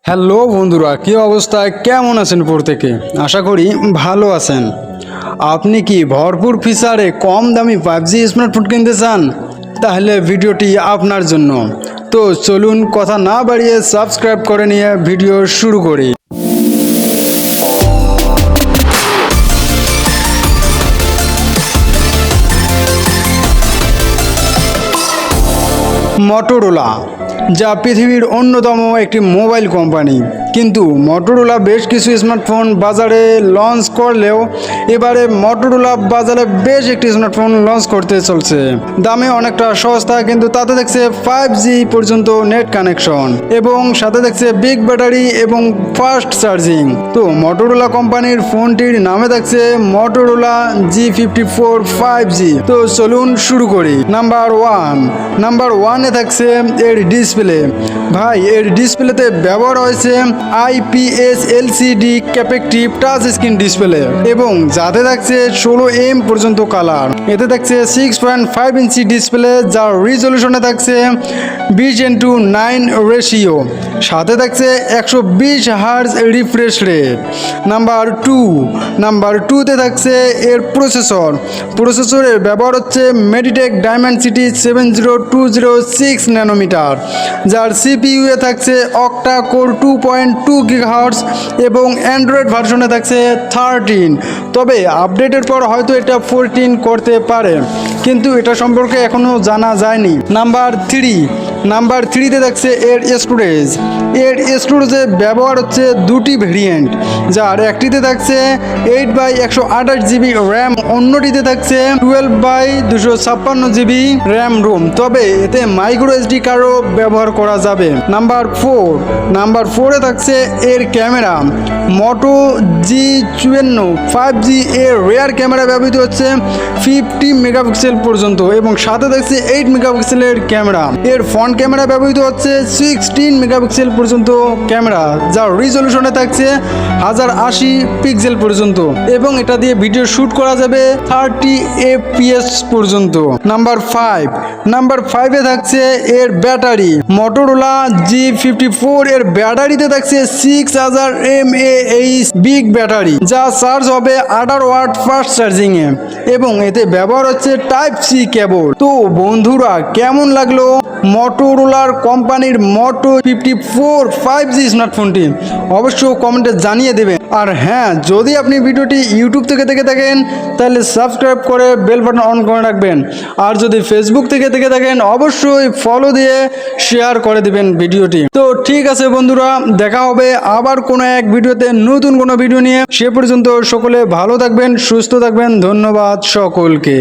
Hello বন্ধুরা, কী অবস্থা, কেমন আছেন প্রত্যেকে? আশা করি ভালো আছেন। আপনি কি ভরপুর ফিচারে কম দামি 5G স্মার্টফোন কিনতে চান? তাহলে ভিডিওটি আপনার জন্য। তো চলুন কথা না বাড়িয়ে সাবস্ক্রাইব করে নিয়ে ভিডিও শুরু করি। মোটোরোলা, যা পৃথিবীর অন্যতম একটি মোবাইল কোম্পানি, কিন্তু মোটোরোলা বেশ কিছু স্মার্টফোন বাজারে লঞ্চ করলেও এবারে মোটোরোলা বাজারে বেশ একটি স্মার্টফোন লঞ্চ করতে চলছে। দামে অনেকটা সস্তা, কিন্তু তাতে দেখছে 5G পর্যন্ত নেট কানেকশন এবং সাথে দেখছে বিগ ব্যাটারি এবং ফাস্ট চার্জিং। তো মোটোরোলা কোম্পানির ফোনটির নামে দেখছে মোটোরোলা G54 5G। তো চলুন শুরু করি। নাম্বার ওয়ানে থাকছে এর ডিসপ্লে। ভাই, এর ডিসপ্লেতে ব্যবহার হয়েছে IPS LCD capacitive touch screen display এবং যাতে থাকছে 16M পর্যন্ত কালার। এতে থাকছে 6.5 ইঞ্চি ডিসপ্লে, যার রিজলিউশনে থাকছে 20:9 রেশিও। সাথে থাকছে 120 হার্জ রিফ্রেশ রেট। নাম্বার টুতে থাকছে এর প্রসেসরের ব্যবহার হচ্ছে মেডিটেক ডায়মেনসিটি 70206 ন্যানোমিটার, যার CPU এ থাকছে অক্টা কোর 2.2 GHz এবং অ্যান্ড্রয়েড ভার্সনে থাকছে 13। তবে আপডেটের পর হয়তো এটা 14 করতে পারে, কিন্তু এটা সম্পর্কে এখনও জানা যায়নি। নাম্বার থ্রিতে থাকছে এর স্টোরেজে ব্যবহার হচ্ছে দুটি ভেরিয়েন্ট, যার একটিতে থাকছে 8/128GB র্যাম, অন্যটিতে থাকছে 12/256GB র্যাম রোম। তবে এতে মাইক্রো SD কার্ডও ব্যবহার করা যাবে। নাম্বার ফোরে থাকছে এর ক্যামেরা। মোটো G54 5G এর রেয়ার ক্যামেরা ব্যবহৃত হচ্ছে 50 মেগাপিক্সেল পর্যন্ত এবং সাথে থাকছে 8 মেগাপিক্সেলের ক্যামেরা। এর ফ্রন্ট ক্যামেরা ব্যবহৃত হচ্ছে 16 মেগাপিক্সেল পর্যন্ত ক্যামেরা, যার রিজলিউশনে থাকছে 1080 পিক্সেল পর্যন্ত এবং এটা দিয়ে ভিডিও শুট করা যাবে 30 FPS পর্যন্ত। নাম্বার 5-এ থাকছে এর ব্যাটারি। মোটোরোলা G54 এর ব্যাটারিতে থাকছে 6000 mAh বিগ ব্যাটারি, যা চার্জ হবে 18 ওয়াট ফাস্ট চার্জিং এ এবং এতে ব্যবহার হচ্ছে Type-C কেবল। তো বন্ধুরা, কেমন লাগলো মোটোরোলার কোম্পানির মোটো 54 5G স্মার্টফোনটি? অবশ্যই কমেন্টে জানিয়ে দেবেন। আর হ্যাঁ, যদি আপনি ভিডিওটি ইউটিউব থেকে দেখে থাকেন তাহলে সাবস্ক্রাইব করে বেল বাটন অন করে রাখবেন, আর যদি ফেসবুক থেকে দেখে থাকেন অবশ্যই ফলো দিয়ে শেয়ার করে দিবেন ভিডিওটি। তো ঠিক আছে বন্ধুরা, দেখা হবে আবার কোনো এক ভিডিওতে, নতুন কোনো ভিডিও নিয়ে। সে পর্যন্ত সকলে ভালো থাকবেন, সুস্থ থাকবেন। ধন্যবাদ সকলকে।